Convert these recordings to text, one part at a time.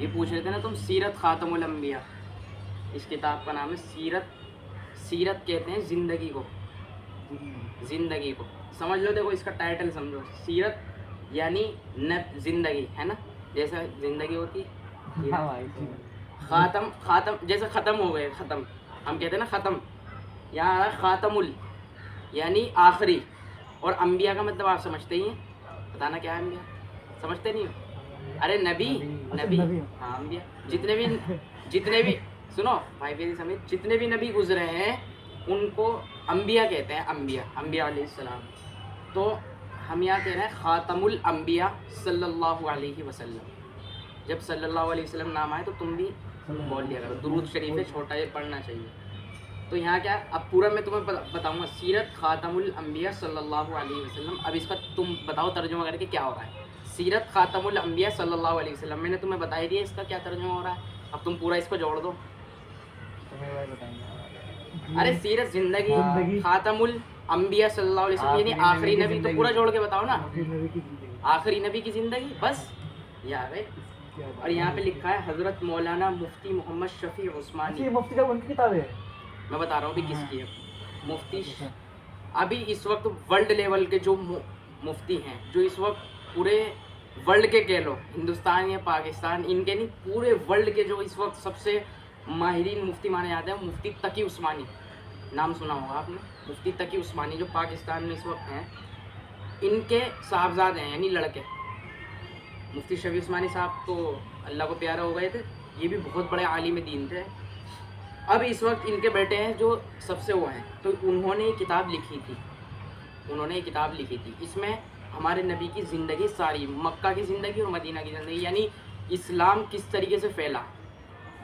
یہ پوچھ رہے تھے نا تم سیرت خاتم الانبیاء، اس کتاب کا نام ہے سیرت. سیرت کہتے ہیں زندگی کو، زندگی کو سمجھ لو. دیکھو اس کا ٹائٹل سمجھو، سیرت یعنی زندگی ہے نا، جیسا زندگی ہوتی ہے. خاتم، خاتم جیسے ختم ہو گئے، ختم ہم کہتے ہیں نا ختم، یہاں آ رہا ہے خاتم ال یعنی آخری. اور انبیاء کا مطلب آپ سمجھتے ہی ہیں، بتانا کیا ہے انبیاء، سمجھتے نہیں ہو؟ ارے نبی، نبی ہاں انبیاء جتنے بھی سنو بھائی میری سمجھ، جتنے بھی نبی گزرے ہیں ان کو انبیاء کہتے ہیں، انبیاء علیہ السلام. تو ہم یہاں کہہ رہے ہیں خاتم الانبیاء صلی اللہ علیہ وسلم. جب صلی اللہ علیہ وسلم نام آئے تو تم بھی بول دیا کرو، درود شریف ہے چھوٹا یہ پڑھنا چاہیے. تو یہاں کیا، اب پورا میں تمہیں بتاؤں گا سیرت خاتم الانبیاء صلی اللہ علیہ وسلم. اب اس کا تم بتاؤ ترجمہ کر کے کیا ہو رہا ہے. سیرت خاتم الانبیاء صلی اللہ علیہ وسلم میں نے تمہیں بتا ہی دیا اس کا کیا ترجمہ ہو رہا ہے. اب تم پورا اس کو جوڑ دو. ارے سیرت زندگی، خاتم الانبیاء صلی اللہ علیہ وسلم یعنی آخری نبی. تو پورا جوڑ کے بتاؤ نا، آخری نبی کی زندگی بس یہ آ گئے. اور یہاں پہ لکھا ہے حضرت مولانا مفتی محمد شفیع عثمانی. مفتی کا ان کی کتاب ہے، میں بتا رہا ہوں بھی کس کی ہے. مفتی ابھی اس وقت ورلڈ لیول کے جو مفتی ہیں، جو اس وقت پورے ورلڈ کے کہہ لو، ہندوستان یا پاکستان ان کے نہیں، پورے ورلڈ کے جو اس وقت سب سے ماہرین مفتی مانے جاتے ہیں، مفتی تقی عثمانی. نام سنا ہوگا آپ نے، مفتی تقی عثمانی جو پاکستان میں اس وقت ہیں. ان کے صاحبزادے ہیں یعنی لڑکے. مفتی شفیع عثمانی صاحب تو اللہ کو پیارے ہو گئے تھے، یہ بھی بہت بڑے عالم دین تھے. اب اس وقت ان کے بیٹے ہیں جو سب سے وہ ہیں، تو انہوں نے یہ کتاب لکھی تھی. اس میں ہمارے نبی کی زندگی ساری، مکہ کی زندگی اور مدینہ کی زندگی، یعنی اسلام کس طریقے سے پھیلا،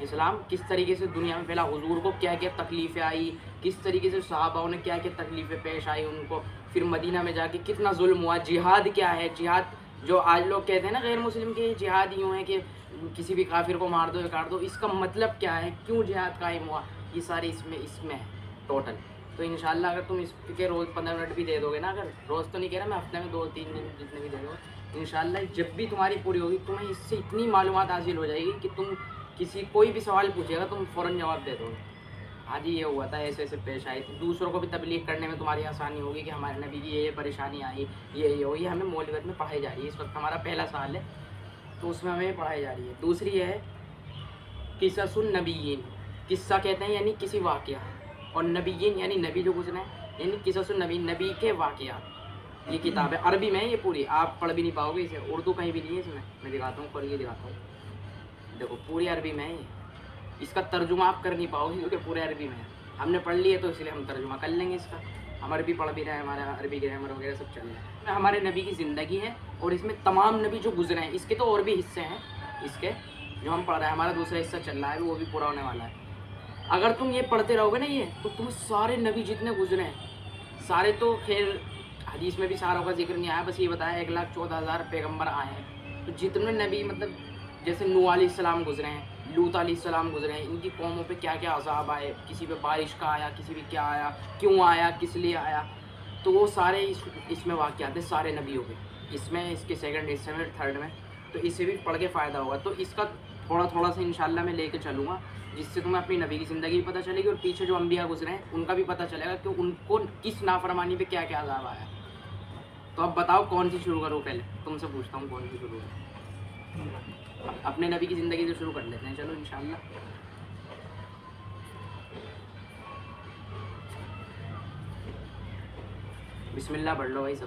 اسلام کس طریقے سے دنیا میں پھیلا، حضور کو کیا کیا تکلیفیں آئی، کس طریقے سے صحاباؤں نے کیا کیا تکلیفیں پیش آئی ان کو، پھر مدینہ میں جا کے کتنا ظلم ہوا. جہاد کیا ہے، جہاد جو آج لوگ کہتے ہیں نا غیر مسلم کے جہاد یوں ہے کہ کسی بھی کافر کو مار دو یا کاٹ دو، اس کا مطلب کیا ہے، کیوں جہاد قائم ہوا، یہ سارے اس میں ہے ٹوٹل. تو انشاءاللہ اگر تم اس کے روز 15 منٹ بھی دے دو گے نا، اگر روز تو نہیں کہہ رہا میں، ہفتے میں 2-3 دن جتنے بھی دے دو، انشاءاللہ جب بھی تمہاری پوری ہوگی تمہیں اس سے اتنی معلومات حاصل ہو جائے گی کہ تم کوئی بھی سوال پوچھے گا تم فوراً جواب دے دو گے. ہاں جی یہ ہوا تھا، ایسے ایسے پیش آئی تھی. دوسروں کو بھی تبلیغ کرنے میں تمہاری آسانی ہوگی کہ ہمارے نبی کی یہ پریشانی آئی، یہ ہو، یہ ہمیں مولویت میں پڑھائی جا رہی ہے. اس وقت ہمارا پہلا سال ہے تو اس میں ہمیں پڑھائی جا رہی ہے. دوسری ہے قصص النبیین. قصہ کہتے ہیں یعنی کسی واقعہ، اور نبیین یعنی نبی جو گزرے ہیں، یعنی قصص النبی، نبی کے واقعات. یہ کتاب ہے، عربی میں ہے یہ پوری، آپ پڑھ بھی نہیں پاؤ گے اسے، اردو کہیں بھی نہیں ہے اس میں دکھاتا ہوں، پڑھ کے دکھاتا ہوں. دیکھو پوری عربی میں ہے، اس کا ترجمہ آپ کر نہیں پاؤ گے کیونکہ پورے عربی میں ہے. ہم نے پڑھ لی ہے تو اس لیے ہم ترجمہ کر لیں گے اس کا. ہم عربی پڑھ بھی رہے ہیں، ہمارا عربی گرامر وغیرہ سب چل رہا ہے. ہمارے نبی کی زندگی ہے اور اس میں تمام نبی جو گزرے ہیں، اس کے تو اور بھی حصے ہیں، اس کے جو ہم پڑھ رہے ہیں ہمارا دوسرا حصہ چل رہا ہے وہ بھی پورا ہونے والا ہے. اگر تم یہ پڑھتے رہو گے نا یہ، تو تم سارے نبی جتنے گزرے ہیں سارے، تو خیر حدیث میں بھی ساروں کا ذکر نہیں آیا، بس یہ بتایا 1,14,000 پیغمبر آئے ہیں. تو جتنے نبی مطلب جیسے نوح علیہ السلام گزرے ہیں، لوط علیہ السلام گزرے ہیں، ان کی قوموں پہ کیا کیا عذاب آئے، کسی پہ بارش کا آیا، کسی پہ کیا آیا، کیوں آیا، کس لیے آیا، تو وہ سارے اس میں واقعات ہیں سارے نبیوں کے. اس میں اس کے سیکنڈ حصے میں، تھرڈ میں، تو اسے بھی پڑھ کے فائدہ ہوگا. تو اس کا تھوڑا سا انشاءاللہ میں لے کے چلوں گا، جس سے تمہیں اپنی نبی کی زندگی بھی پتہ چلے گی اور پیچھے جو انبیاء گزرے ہیں ان کا بھی پتہ چلے گا کہ ان کو کس نافرمانی پہ کیا کیا عذاب آیا. تو اب بتاؤ کون سی شروع کروں، پہلے تم سے پوچھتا ہوں کون سی شروع کروں. اپنے نبی کی زندگی سے شروع کر لیتے ہیں چلو انشاءاللہ. بسم اللہ پڑھ لو بھائی سب.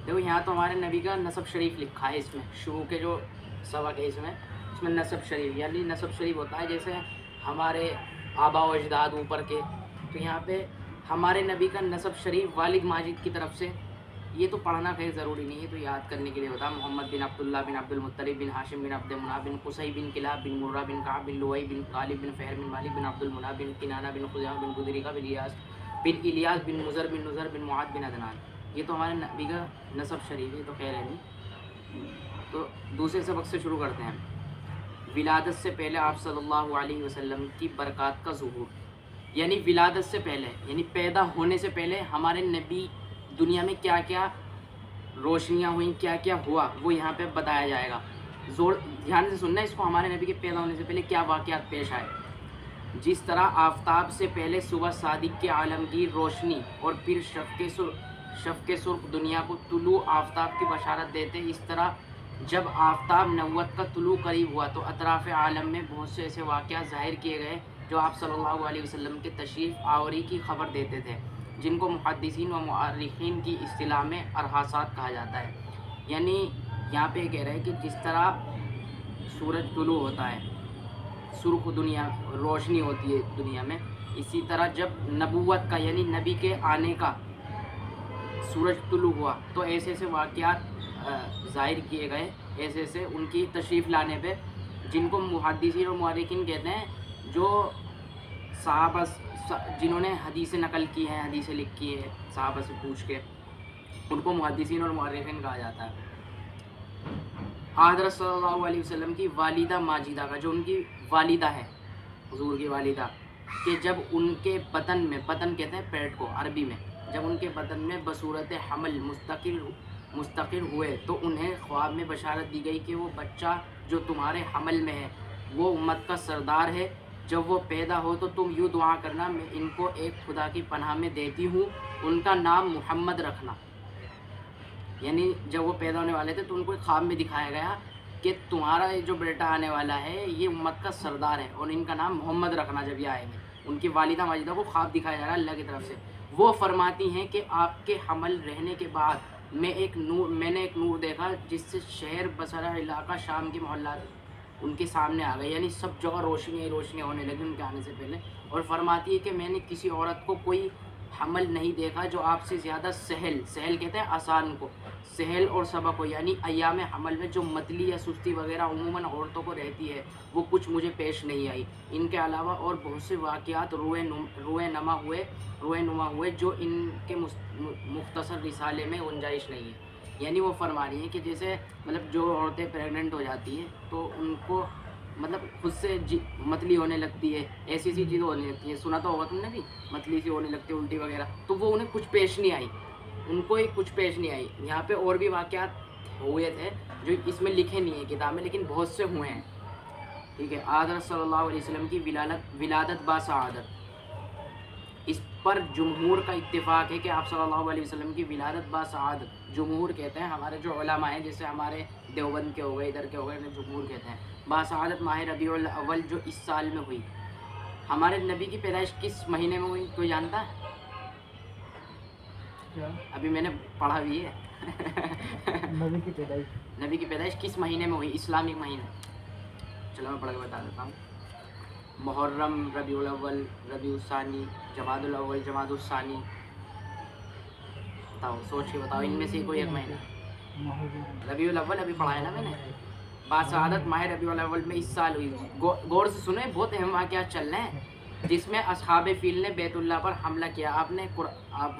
دیکھو یہاں تو ہمارے نبی کا نسب شریف لکھا ہے، اس میں شروع کے جو سبق ہے اس میں نسب شریف، یعنی نسب شریف ہوتا ہے جیسے ہمارے آبا و اجداد اوپر کے، تو یہاں پہ ہمارے نبی کا نسب شریف والد ماجد کی طرف سے. یہ تو پڑھنا خیر ضروری نہیں ہے، تو یاد کرنے کے لیے ہوتا ہے. محمد بن عبداللہ بن عبد المطلب بن ہاشم بن عبد مناف بن قصی بن کلاب بن مرہ بن کعب بن لؤی بن غالب بن فہر بن مالک بن عبد المناف بن کنانہ بن خزیمہ بن گدریقہ بن الیاس بن نذر بن نذر بن معاذ بن عدنان. یہ تو ہمارے نبی کا نسب شریف ہے، تو خیر ہے نہیں. تو دوسرے سبق سے شروع کرتے ہیں. ولادت سے پہلے آپ صلی اللہ علیہ وسلم کی برکات کا ظہور، یعنی ولادت سے پہلے، یعنی پیدا ہونے سے پہلے ہمارے نبی دنیا میں کیا کیا روشنیاں ہوئیں، کیا کیا ہوا، وہ یہاں پہ بتایا جائے گا. زور دھیان سے سننا اس کو. ہمارے نبی کے پیدا ہونے سے پہلے کیا واقعات پیش آئے. جس طرح آفتاب سے پہلے صبح صادق کے عالمگیر روشنی اور پھر شفق سرخ دنیا کو طلوع آفتاب کی بشارت دیتے، اس طرح جب آفتاب نبوت کا طلوع قریب ہوا تو اطراف عالم میں بہت سے ایسے واقعات ظاہر کیے گئے جو آپ صلی اللہ علیہ وسلم کے تشریف آوری کی خبر دیتے تھے، جن کو محدثین و مؤرخین کی اصطلاح میں ارحاسات کہا جاتا ہے. یعنی یہاں پہ کہہ رہے ہیں کہ جس طرح سورج طلوع ہوتا ہے، سرخ دنیا روشنی ہوتی ہے دنیا میں، اسی طرح جب نبوت کا یعنی نبی کے آنے کا سورج طلوع ہوا تو ایسے ایسے واقعات ظاہر کیے گئے، ایسے ایسے ان کی تشریف لانے پہ، جن کو محدثین اور مؤرخین کہتے ہیں، جو صحابہ جنہوں نے حدیثیں نقل کی ہیں، حدیثیں لکھی ہیں صحابہ سے پوچھ کے، ان کو محدثین اور مؤرخین کہا جاتا ہے. حضرت صلی اللہ علیہ وسلم کی والدہ ماجدہ کا، جو ان کی والدہ ہے حضور کی والدہ، کہ جب ان کے بدن میں، بدن کہتے ہیں پیٹ کو عربی میں، جب ان کے بدن میں بصورت حمل مستقر ہوئے تو انہیں خواب میں بشارت دی گئی کہ وہ بچہ جو تمہارے حمل میں ہے وہ امت کا سردار ہے. جب وہ پیدا ہو تو تم یوں دعا کرنا، میں ان کو ایک خدا کی پناہ میں دیتی ہوں، ان کا نام محمد رکھنا. یعنی جب وہ پیدا ہونے والے تھے تو ان کو ایک خواب میں دکھایا گیا کہ تمہارا جو بیٹا آنے والا ہے یہ امت کا سردار ہے اور ان کا نام محمد رکھنا. جب یہ آئیں گے ان کی والدہ ماجدہ کو خواب دکھایا جا رہا ہے اللہ کی طرف سے. وہ فرماتی ہیں کہ آپ کے حمل رہنے کے بعد میں نے ایک نور دیکھا جس سے شہر بسرا علاقہ شام کے محلات ان کے سامنے آ گئے، یعنی سب جگہ روشنیاں ہونے لگی ان کے آنے سے پہلے. اور فرماتی ہے کہ میں نے کسی عورت کو کوئی حمل نہیں دیکھا جو آپ سے زیادہ سہل کہتے ہیں آسان کو، سہل اور سبق ہو. یعنی ایام حمل میں جو متلی یا سستی وغیرہ عموماً عورتوں کو رہتی ہے وہ کچھ مجھے پیش نہیں آئی. ان کے علاوہ اور بہت سے واقعات روئے نما ہوئے جو ان کے مختصر رسالے میں گنجائش نہیں ہے. یعنی وہ فرما رہی ہیں کہ جیسے مطلب جو عورتیں پریگننٹ ہو جاتی ہیں تو ان کو مطلب خود سے متلی ہونے لگتی ہے، ایسی چیزیں ہونے لگتی ہیں، سنا تو ہوگا تم نے بھی، متلی سی ہونے لگتی ہے، الٹی وغیرہ، تو وہ انہیں کچھ پیش نہیں آئی، ان کو ہی کچھ پیش نہیں آئی. یہاں پہ اور بھی واقعات ہوئے تھے جو اس میں لکھے نہیں ہیں کتاب میں، لیکن بہت سے ہوئے ہیں. ٹھیک ہے. حضرت صلی اللہ علیہ وسلم کی ولادت باسعادت، اس پر جمہور کا اتفاق ہے کہ آپ صلی اللہ علیہ وسلم کی ولادت باسعادت، جمہور کہتے ہیں ہمارے جو علماء ہیں جیسے ہمارے دیوبند کے ہو گئے، ادھر کے ہو گئے، انہیں جمہور کہتے ہیں، باسعادت ماہ ربیع الاول جو اس سال میں ہوئی. ہمارے نبی کی پیدائش کس مہینے میں ہوئی کوئی جانتا ہے؟ ابھی میں نے پڑھا بھی ہے. نبی کی پیدائش کس مہینے میں ہوئی؟ اسلامک مہینے. چلو میں پڑھ کے بتا دیتا ہوں. محرم، ربیع الاول، ربیع الثانی، جمادی الاول، جمادی الثانی. بتاؤ، سوچ کے بتاؤ، ان میں سے کوئی ایک مہینہ. ربیع الاول ابھی پڑھا ہے نا میں نے. باسعادت ماہ ربیع الاول میں اس سال ہوئی. غور سے سنیں، بہت اہم واقعات چل رہے ہیں جس میں اصحاب فیل نے بیت اللہ پر حملہ کیا. آپ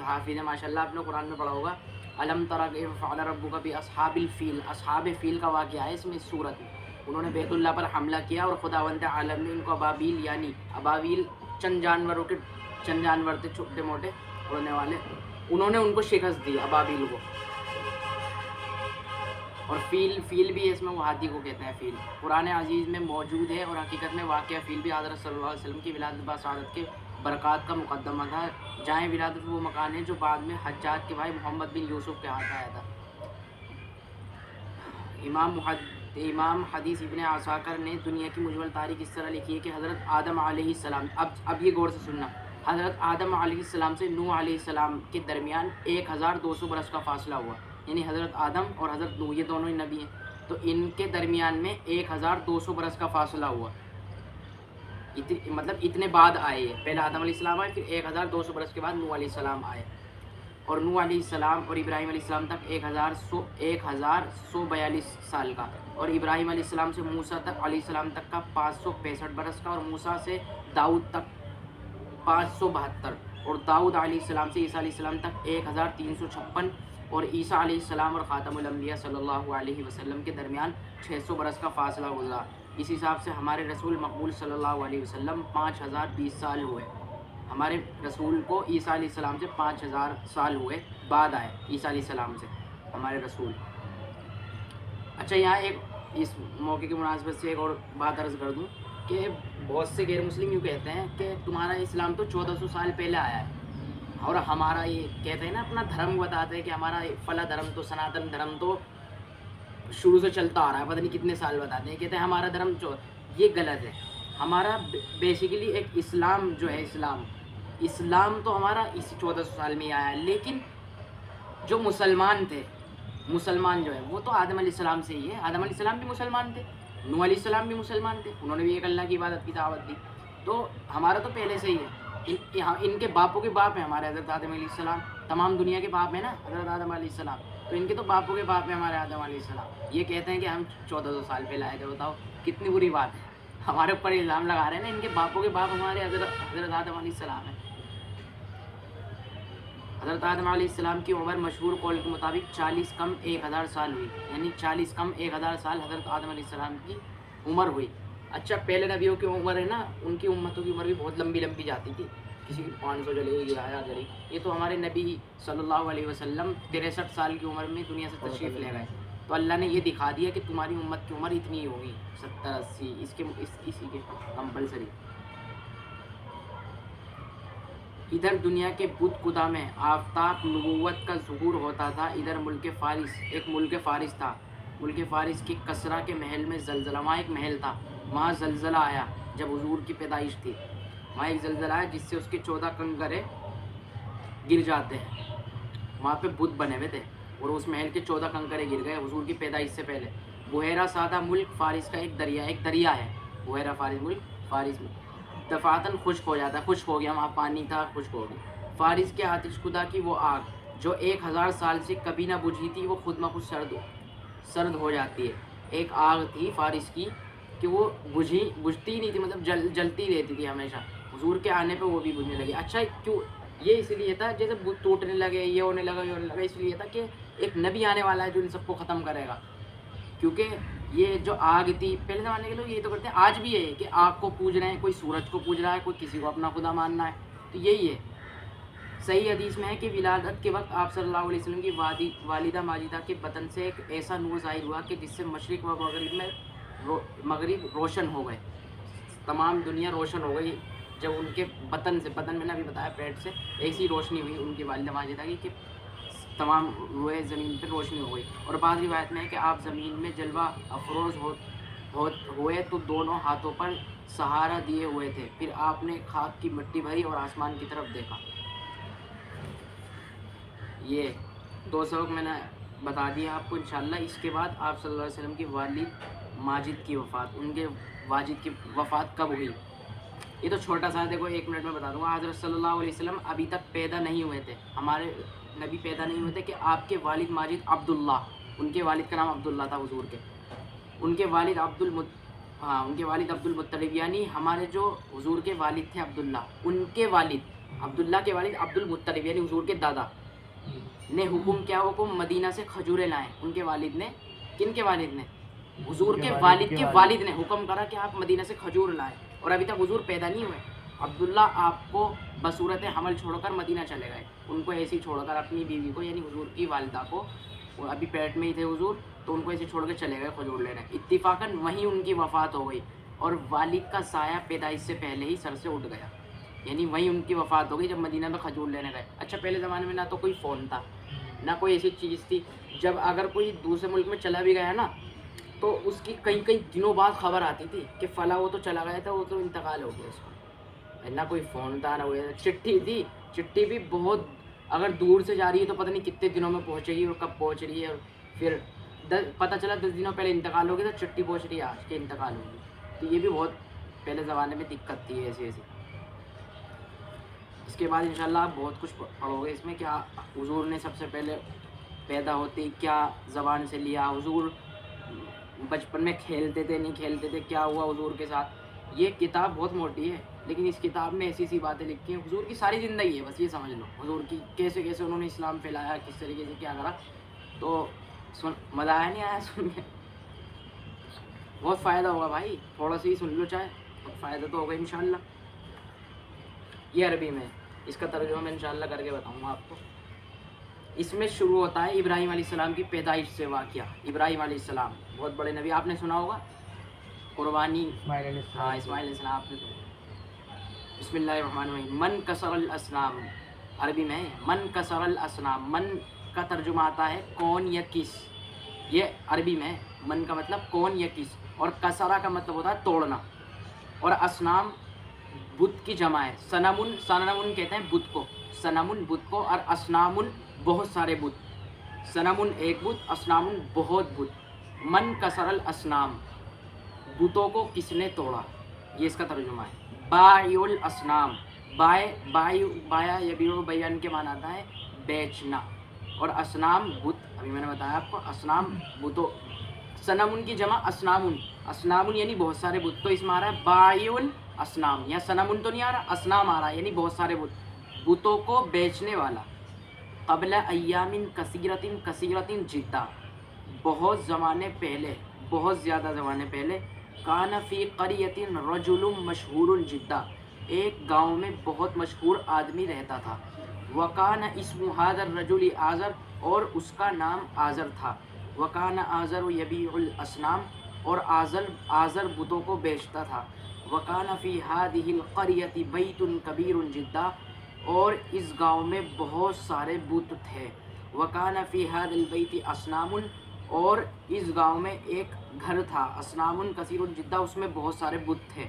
حافظ ہیں ماشاء اللہ، آپ نے قرآن میں پڑھا ہوگا الم تر کیف فعل ربک باصحاب الفیل. اصحاب فیل کا واقعہ ہے اس میں، صورت میں انہوں نے بیت اللہ پر حملہ کیا اور خداوند عالم نے ان کو ابابیل، یعنی ابابیل چند جانور تھے چھوٹے موٹے اڑنے والے، انہوں نے ان کو شکست دی ابابیل کو. اور فیل بھی اس میں وہ ہاتھی کو کہتے ہیں. فیل قرآن عزیز میں موجود ہے اور حقیقت میں واقعہ فیل بھی حضرت صلی اللہ علیہ وسلم کی ولادت باسعادت کے برکات کا مقدمہ تھا. جائیں ولادت وہ مکان ہے جو بعد میں حجاج کے بھائی محمد بن یوسف کے ہاتھ آیا تھا. امام حدیث ابن عساکر نے دنیا کی مجمل تاریخ اس طرح لکھی ہے کہ حضرت آدم علیہ السلام، اب یہ غور سے سننا، حضرت آدم علیہ السلام سے نوح علیہ السلام کے درمیان 1200 برس کا فاصلہ ہوا. یعنی حضرت آدم اور حضرت نوح یہ دونوں ہی نبی ہیں، تو ان کے درمیان میں 1200 برس کا فاصلہ ہوا. مطلب اتنے بعد آئے ہیں، پہلے آدم علیہ السلام آئے، پھر 1200 برس کے بعد نوح علیہ السلام آئے. اور نوح علیہ السلام اور ابراہیم علیہ السلام تک 1142 سال کا، اور ابراہیم علیہ السلام سے موسیٰ علیہ السلام تک کا 565 برس کا، اور موسیٰ سے داؤد تک 572، اور داؤد علیہ السلام سے عیسیٰ علیہ السلام تک 1356، اور عیسیٰ علیہ السلام اور خاتم الانبیاء صلی اللہ علیہ وسلم کے درمیان 600 برس کا فاصلہ گزرا. اس حساب سے ہمارے رسول مقبول صلی اللہ علیہ وسلم 5020 سال ہوئے. ہمارے رسول کو عیسیٰ علیہ السلام سے 5000 سال ہوئے بعد آئے عیسیٰ علیہ السلام سے. ہمارے رسول. اچھا یہاں ایک اس موقع کی مناسبت سے ایک اور بات عرض کر دوں کہ بہت سے غیر مسلم یوں کہتے ہیں کہ تمہارا اسلام تو 1400 سال پہلے آیا ہے، اور ہمارا یہ کہتے ہیں نا اپنا دھرم بتاتے ہیں کہ ہمارا فلاں دھرم تو سناتن دھرم تو شروع سے چلتا آ رہا ہے، پتہ نہیں کتنے سال بتاتے ہیں، کہتے ہیں ہمارا دھرم یہ غلط ہے. ہمارا بیسیکلی ایک اسلام جو ہے اسلام تو ہمارا اسی 1400 سال میں ہی آیا ہے، لیکن جو مسلمان تھے، مسلمان جو ہے وہ تو آدم علیہ السلام سے ہی ہے. آدم علیہ السلام بھی مسلمان تھے، نوح علیہ السلام بھی مسلمان تھے، انہوں نے بھی ایک اللہ کی عبادت کی دعوت دی. تو ہمارا تو پہلے سے ہی ہے. ان کے باپوں کے باپ ہیں ہمارے حضرت آدم علیہ السلام، تمام دنیا کے باپ ہیں نا حضرت آدم علیہ السلام، تو ان کے تو باپوں کے باپ ہیں ہمارے آدم علیہ السلام. یہ کہتے ہیں کہ ہم 1400 سال پہلے آئے تھے. بتاؤ کتنی بری بات ہے، ہمارے اوپر الزام لگا رہے ہیں نا. ان کے باپوں کے باپ ہمارے حضرت آدم علیہ السلام ہیں. حضرت آدم علیہ السلام کی عمر مشہور قول کے مطابق 40 کم 1000 سال ہوئی، یعنی 40 کم 1000 سال حضرت آدم علیہ السلام کی عمر ہوئی. اچھا پہلے نبیوں کی عمر ہے نا، ان کی امتوں کی عمر بھی بہت لمبی لمبی جاتی تھی، کسی کی 500 چلے گئی، 1000 چلے گی. یہ تو ہمارے نبی صلی اللہ علیہ وسلم 63 سال کی عمر میں دنیا سے تشریف لے گئے. تو اللہ نے یہ دکھا دیا کہ تمہاری امت کی عمر اتنی ہی ہوگی، 70 80 اسی کے کمپلسری. ادھر دنیا کے بت خدا میں آفتاب نبوت کا ظہور ہوتا تھا، ادھر ملک فارس، ایک ملک فارس تھا. ملک فارس کی کسرا کے محل میں زلزلہ، وہاں ایک محل تھا، وہاں زلزلہ آیا جب حضور کی پیدائش تھی. وہاں ایک زلزلہ آیا جس سے اس کے 14 کنگرے گر جاتے ہیں. وہاں پہ بت بنے ہوئے تھے اور اس محل کے 14 کنکرے گر گئے حضور کی پیدائش سے پہلے. بحیرہ سادہ ملک فارس کا ایک دریا ہے، بحیرہ فارس ملک فارس میں دفعتاً خشک ہو جاتا ہے، خشک ہو گیا، وہاں پانی تھا خشک ہو گیا. فارس کے آتش خدا کی وہ آگ جو 1000 سال سے کبھی نہ بجھی تھی وہ خود بخود سرد ہو جاتی ہے. ایک آگ تھی فارس کی کہ وہ بجھتی نہیں تھی، مطلب جلتی رہتی تھی ہمیشہ. حضور کے آنے پہ وہ بھی بجھنے لگی. اچھا کیوں؟ یہ اس لیے تھا جیسے بت ٹوٹنے لگے، یہ ہونے لگا، اس لیے تھا کہ ایک نبی آنے والا ہے جو ان سب کو ختم کرے گا. کیونکہ یہ جو آگ تھی پہلے زمانے کے لوگ یہی تو کرتے ہیں، آج بھی ہے کہ آگ کو پوج رہے ہیں، کوئی سورج کو پوج رہا ہے، کوئی کسی کو اپنا خدا ماننا ہے. تو یہی ہے. صحیح حدیث میں ہے کہ ولادت کے وقت آپ صلی اللہ علیہ وسلم کی والدہ ماجدہ کے بطن سے ایک ایسا نور ظاہر ہوا کہ جس سے مشرق و مغرب روشن ہو گئے، تمام دنیا روشن ہو گئی. جب ان کے بطن میں نے ابھی بتایا پیٹ سے ایسی روشنی ہوئی ان کی والدہ ماجدہ کی کہ تمام روئے زمین پہ روشنی ہو گئی. اور بعض روایت میں ہے کہ آپ زمین میں جلوہ افروز ہوئے تو دونوں ہاتھوں پر سہارا دیے ہوئے تھے. پھر آپ نے خاک کی مٹی بھری اور آسمان کی طرف دیکھا. یہ 2 سبق میں نے بتا دیا آپ کو انشاءاللہ. اس کے بعد آپ صلی اللہ علیہ وسلم کی والد ماجد کی وفات، ان کے واجد کی وفات کب ہوئی؟ یہ تو چھوٹا سا دیکھو 1 منٹ میں بتا دوں گا. حضرت صلی اللہ علیہ وسلم ابھی تک پیدا نہیں ہوئے تھے، ہمارے نبی پیدا نہیں ہوئے تھے کہ آپ کے والد ماجد عبداللہ، ان کے والد کا نام عبداللہ تھا حضور کے. ان کے والد عبد المطلب، یعنی ہمارے جو حضور کے والد تھے عبداللہ، ان کے والد عبداللہ کے والد عبد المطلب یعنی حضور کے دادا نے حکم مدینہ سے کھجوریں لائیں. ان کے والد نے، کن کے والد نے؟ حضور کے والد کے والد نے حکم کرا کہ آپ مدینہ سے کھجور لائیں، اور ابھی تک حضور پیدا نہیں ہوئے. عبداللہ آپ کو بصورت حمل چھوڑ کر مدینہ چلے گئے، ان کو ایسے ہی چھوڑ کر اپنی بیوی کو یعنی حضور کی والدہ کو، وہ ابھی پیٹ میں ہی تھے حضور، تو ان کو ایسے چھوڑ کے چلے گئے کھجور لینے. اتفاقاً وہیں ان کی وفات ہو گئی اور والد کا سایہ پیدائش سے پہلے ہی سر سے اٹھ گیا، یعنی وہیں ان کی وفات ہو گئی جب مدینہ میں کھجور لینے گئے. اچھا پہلے زمانے میں نہ تو کوئی فون تھا، نہ کوئی ایسی چیز تھی. جب اگر کوئی دوسرے ملک میں چلا بھی گیا نا تو اس کی کئی دنوں بعد خبر آتی تھی کہ فلاں وہ تو چلا گیا تھا، وہ تو انتقال ہو گیا اس کو. نہ کوئی فون تھا، نہ کوئی چٹھی تھی. چٹھی بھی بہت اگر دور سے جا رہی ہے تو پتہ نہیں کتنے دنوں میں پہنچے گی اور کب پہنچ رہی ہے، اور پھر پتہ چلا 10 دنوں پہلے انتقال ہو گیا تو چٹھی پہنچ رہی ہے آج کے انتقال ہوگی. تو یہ بھی بہت پہلے زمانے میں دقت تھی ایسی. اس کے بعد انشاءاللہ آپ بہت کچھ پڑھو گے اس میں، کیا حضور نے سب سے پہلے پیدا ہوتے کیا زبان سے لیا، حضور بچپن میں کھیلتے تھے نہیں کھیلتے تھے، کیا ہوا حضور کے ساتھ. یہ کتاب بہت موٹی ہے لیکن اس کتاب میں ایسی باتیں لکھی ہیں، حضور کی ساری زندگی ہے، بس یہ سمجھ لو حضور کی کیسے انہوں نے اسلام پھیلایا، کس طریقے سے کیا کرا. تو مزہ آیا نہیں آیا سن کے؟ بہت فائدہ ہوگا بھائی، تھوڑا سا ہی سن لو چاہے، بہت فائدہ تو ہوگا انشاءاللہ. یہ عربی میں، اس کا ترجمہ میں انشاءاللہ کر کے بتاؤں گا آپ کو. اس میں شروع ہوتا ہے ابراہیم علیہ السلام کی پیدائش سے واقعہ. ابراہیم علیہ السلام بہت بڑے نبی, آپ نے سنا ہوگا قربانی. ہاں اسماعیل علیہ السلام آپ نے سنا. بسم اللہ الرحمن الرحیم. من کسر الاسنام, عربی میں من کسر الاسنام, من کا ترجمہ آتا ہے کون یا کس, یہ عربی میں من کا مطلب کون یا کس, اور کسرا کا مطلب ہوتا ہے توڑنا, اور اسنام بت کی جمع ہے. سنمن, سنمن کہتے ہیں بت کو, سنمن بت کو, اور اسنامن بہت سارے بت. سنمن ایک بت, اسنامن بہت بت. من کسر الاسنام, بتوں کو کس نے توڑا, یہ اس کا ترجمہ ہے. بائع الاسنام, بایا یبیع بیان کے معنی آتا ہے بیچنا, اور اسنام بت, ابھی میں نے بتایا آپ کو اسنام بتوں. سنمن کی جمع اسنامن, اسنامن یعنی بہت سارے بت, تو اس میں آ رہا ہے بائع الاسنام, یا سنمن تو نہیں آ رہا, اسنام آ رہا ہے, یعنی بہت سارے بت, بتوں کو بیچنے والا. قبل ایام کثیرۃ جدہ, بہت زمانے پہلے, بہت زیادہ زمانے پہلے. کان فی قریۃ رجل مشہور جدہ, ایک گاؤں میں بہت مشہور آدمی رہتا تھا. وکان اسم ھذا الرجل آزر, اور اس کا نام آزر تھا. وکان آزر یبیع الاسنام, اور آزر بتوں کو بیچتا تھا. وکان فی ھذہ القریۃ بیت کبیر جدہ, اور اس گاؤں میں بہت سارے بت تھے. وکان فی ھذا البیت اصنام, اور اس گاؤں میں ایک گھر تھا. اصنام کثیر جدہ, اس میں بہت سارے بت تھے.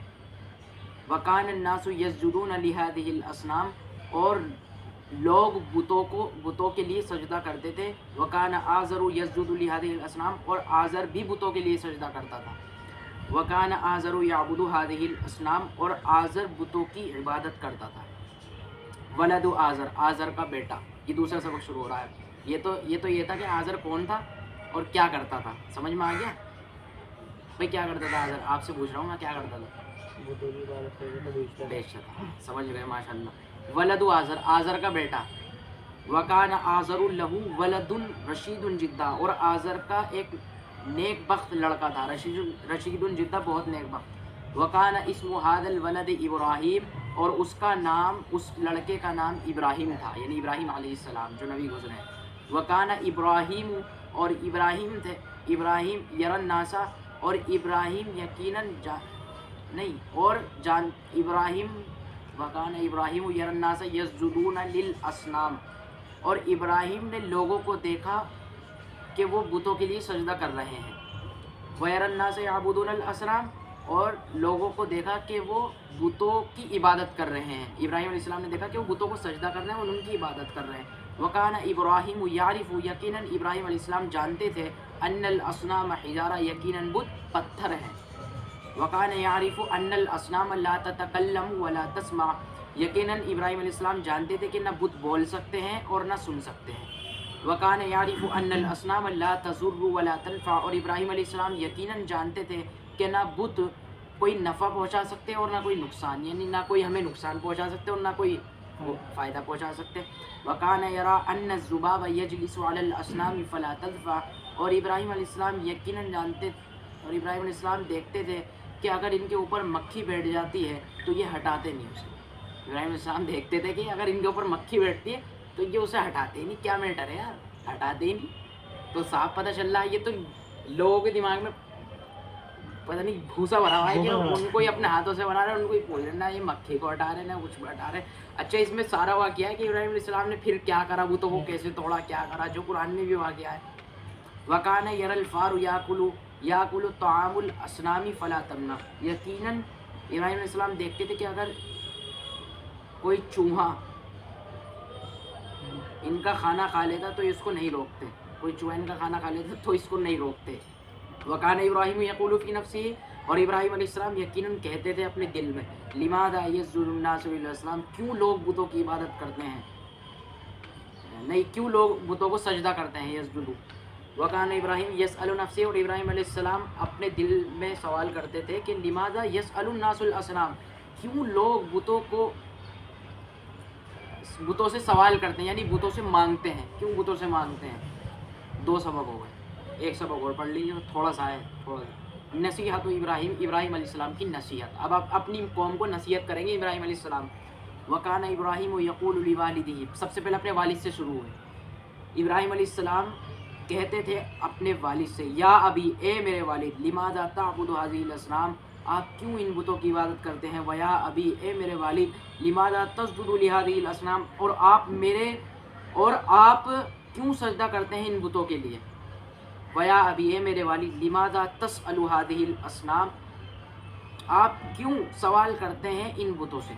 وکان الناس یسجدون لہذہ الاصنام, اور لوگ بتوں کے لیے سجدہ کرتے تھے. وکان آزر یسجد لہذہ الاصنام, اور آزر بھی بتوں کے لیے سجدہ کرتا تھا. وکان آزر یعبد ہذہ الاصنام, اور آزر بتوں کی عبادت کرتا تھا. ولد آزر, آزر کا بیٹا, یہ دوسرا سبق شروع ہو رہا ہے. یہ تو یہ تھا کہ آزر کون تھا اور کیا کرتا تھا, سمجھ میں آ گیا بھائی کیا کرتا تھا آزر, آپ سے پوچھ رہا ہوں میں کیا کرتا تھا, بیچتا تھا, سمجھ گئے ماشاء اللہ. ولد آزر, آزر کا بیٹا. وکان آزر لہو ولد رشید جدہ, اور آزر کا ایک نیک بخت لڑکا تھا, رشید جدہ بہت نیک بخت. وکان اسم ھذا الولد ابراہیم, اور اس کا نام, اس لڑکے کا نام ابراہیم تھا, یعنی ابراہیم علیہ السلام جو نبی گزرے. وکان ابراہیم, اور ابراہیم تھے, ابراہیم یرناسا, اور ابراہیم یقیناً ابراہیم. وکان ابراہیم یرناسا یسجدون للاصنام, اور ابراہیم نے لوگوں کو دیکھا کہ وہ بتوں کے لیے سجدہ کر رہے ہیں. ویرناسا یعبدون الاصنام, اور لوگوں کو دیکھا کہ وہ بتوں کی عبادت کر رہے ہیں. ابراہیم علیہ السلام نے دیکھا کہ وہ بتوں کو سجدہ کر رہے ہیں اور ان کی عبادت کر رہے ہیں. وکان ابراہیم یعرف, یقیناً ابراہیم علیہ السلام جانتے تھے, ان الاصنام حجارہ, یقیناً بت پتھر ہیں. وکان یعرف ان الاصنام لا تتکلم ولا تسمع, یقیناً ابراہیم علیہ السلام جانتے تھے کہ نہ بت بول سکتے ہیں اور نہ سن سکتے ہیں. وکان یعرف ان الاصنام لا تضر ولا تنفع, اور ابراہیم علیہ السلام یقیناً جانتے تھے کہ نہ بت کوئی نفع پہنچا سکتے اور نہ کوئی نقصان, یعنی نہ کوئی ہمیں نقصان پہنچا سکتے اور نہ کوئی فائدہ پہنچا سکتے. وکان یرا ان الذباب یجلس علی الاصنام فلا تدفع, اور ابراہیم علیہ السلام یقیناً جانتے, اور ابراہیم علیہ السلام دیکھتے تھے کہ اگر ان کے اوپر مکھی بیٹھ جاتی ہے تو یہ ہٹاتے نہیں اسے. ابراہیم علیہ السلام دیکھتے تھے کہ اگر ان کے اوپر مکھی بیٹھتی ہے تو یہ اسے ہٹاتے ہی نہیں, کیا میٹر ہے یار, ہٹاتے ہی نہیں. تو صاف پتہ چل رہا ہے یہ تو لوگوں کے دماغ میں پتہ نہیں بھوسا بھرا ہوا ہے کہ ان کو ہی اپنے ہاتھوں سے بنا رہے ہیں, ان کو ہی پوچھ رہے ہیں یہ مکھی کو ہٹا رہے ہیں نہ کچھ بھی ہٹا رہے ہیں. اچھا اس میں سارا واقعہ ہے کہ ابراہیم علیہ السلام نے پھر کیا کرا, وہ تو وہ کیسے توڑا, کیا کرا, جو قرآن میں بھی واقعہ ہے. وکان یر الفار یاکل طعام الاصنام فلا تمنع, یقیناً ابراہیم علیہ السلام دیکھتے تھے کہ اگر کوئی چوہا ان کا کھانا کھا لیتا تو اس کو نہیں روکتے, کوئی چوہا ان کا کھانا کھا لیتا تو اس کو نہیں روکتے. وکان ابراہیم یقول فی نفسہ, اور ابراہیم علیہ السلام یقیناً کہتے تھے اپنے دل میں, لماذا یسجد الناس للاصنام, کیوں لوگ بتوں کی عبادت کرتے ہیں, نہیں کیوں لوگ بتوں کو سجدہ کرتے ہیں, یسجدو. وکان ابراہیم یسأل نفسہ, اور ابراہیم علیہ السلام اپنے دل میں سوال کرتے تھے کہ لماذا یسأل الناس الاصنام, کیوں لوگ بتوں سے سوال کرتے ہیں, یعنی بتوں سے مانگتے ہیں, کیوں بتوں سے مانگتے ہیں. دو سبق ہو گئے, ایک سبق اور پڑھ لیجیے, تھوڑا سا ہے, تھوڑا سا. نصیحت ابراہیم علیہ السلام کی نصیحت, اب آپ اپنی قوم کو نصیحت کریں گے ابراہیم علیہ السلام. وکان ابراہیم یقول لوالدہ, سب سے پہلے اپنے والد سے شروع ہوئے. ابراہیم علیہ السلام کہتے تھے اپنے والد سے یا ابی اے میرے والد لماذا تعبد هذه الاصنام آپ کیوں ان بتوں کی عبادت کرتے ہیں ویا ابی اے میرے والد لماذا تسجد لهذه الاصنام اور آپ کیوں سجدہ کرتے ہیں ان بتوں کے لیے ویا ابی اے میرے والد لماذا تسأل هذه الاصنام آپ کیوں سوال کرتے ہیں ان بتوں سے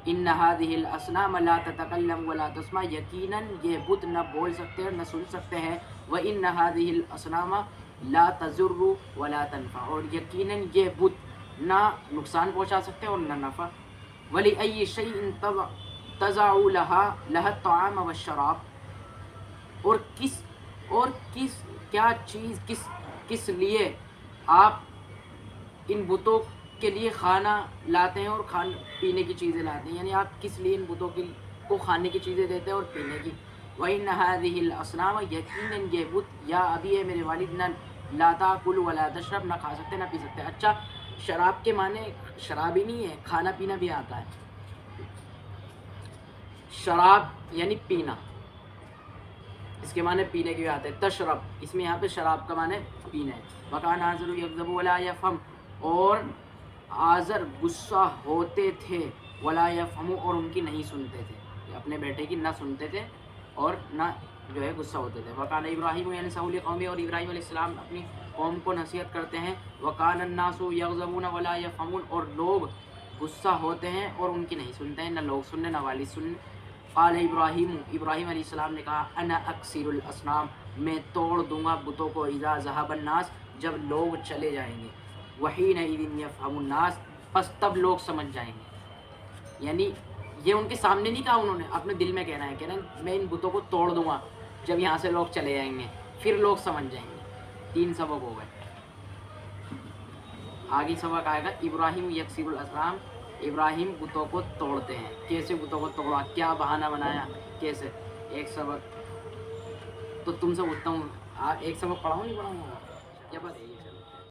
ان هذه الاصنام لا تتکلم ولا تسمع یقیناً یہ بت نہ بول سکتے اور نہ سن سکتے ہیں وان هذه الاصنام لا تضر ولا تنفع اور یقیناً یہ بت نہ نقصان پہنچا سکتے اور نہ نفع ولی شیء تضع لها الطعام والشراب اور کس کیا چیز کس لیے آپ ان بتوں کے لیے کھانا لاتے ہیں اور پینے کی چیزیں لاتے ہیں یعنی آپ کس لیے ان بتوں کو کھانے کی چیزیں دیتے ہیں اور پینے کی وَإِنَّ هَذِهِ الْأَصْنَامَ یقیناً یہ بت یا ابی ہے میرے والد نہ لا تاکل ولا تشرب نہ کھا سکتے نہ پی سکتے اچھا شراب کے معنی شراب ہی نہیں ہے کھانا پینا بھی آتا ہے شراب یعنی پینا اس کے معنی پینے کے بھی آتے ہیں تشرب اس میں یہاں پہ شراب کا معنی پینا ہے وَكَانَ آزَرُ يَكْذَبُ وَلَا يَفْهَمُ اور آزر غصہ ہوتے تھے ولا یفہمو اور ان کی نہیں سنتے تھے اپنے بیٹے کی نہ سنتے تھے اور نہ جو ہے غصہ ہوتے تھے وکان ابراہیم ینصحُ لقومہ اور ابراہیم علیہ السلام اپنی قوم کو نصیحت کرتے ہیں وکان الناس یغضبون ولا یفہمون اور لوگ غصہ ہوتے ہیں اور ان کی نہیں سنتے ہیں نہ لوگ سننے نہ والد سننے قال ابراہیم علیہ السلام نے کہا انا اکسر الاصنام میں توڑ دوں گا بتوں کو اذا ذهب الناس جب لوگ چلے جائیں گے وحینئذ یفہم الناس پس تب لوگ سمجھ جائیں گے یعنی یہ ان کے سامنے نہیں کہا انہوں نے اپنے دل میں کہنا ہے میں ان بتوں کو توڑ دوں گا جب یہاں سے لوگ چلے جائیں گے پھر لوگ سمجھ جائیں گے 3 سبق ہو گئے آگے سبق آئے گا ابراہیم یکسر الاصنام ابراہیم بتوں کو توڑتے ہیں کیسے بتوں کو توڑا کیا بہانہ بنایا کیسے ایک سبق تو تم سے پوچھتا ہوں ایک سبق پڑھاؤں نہیں پڑھاؤں گا کیا بات ہے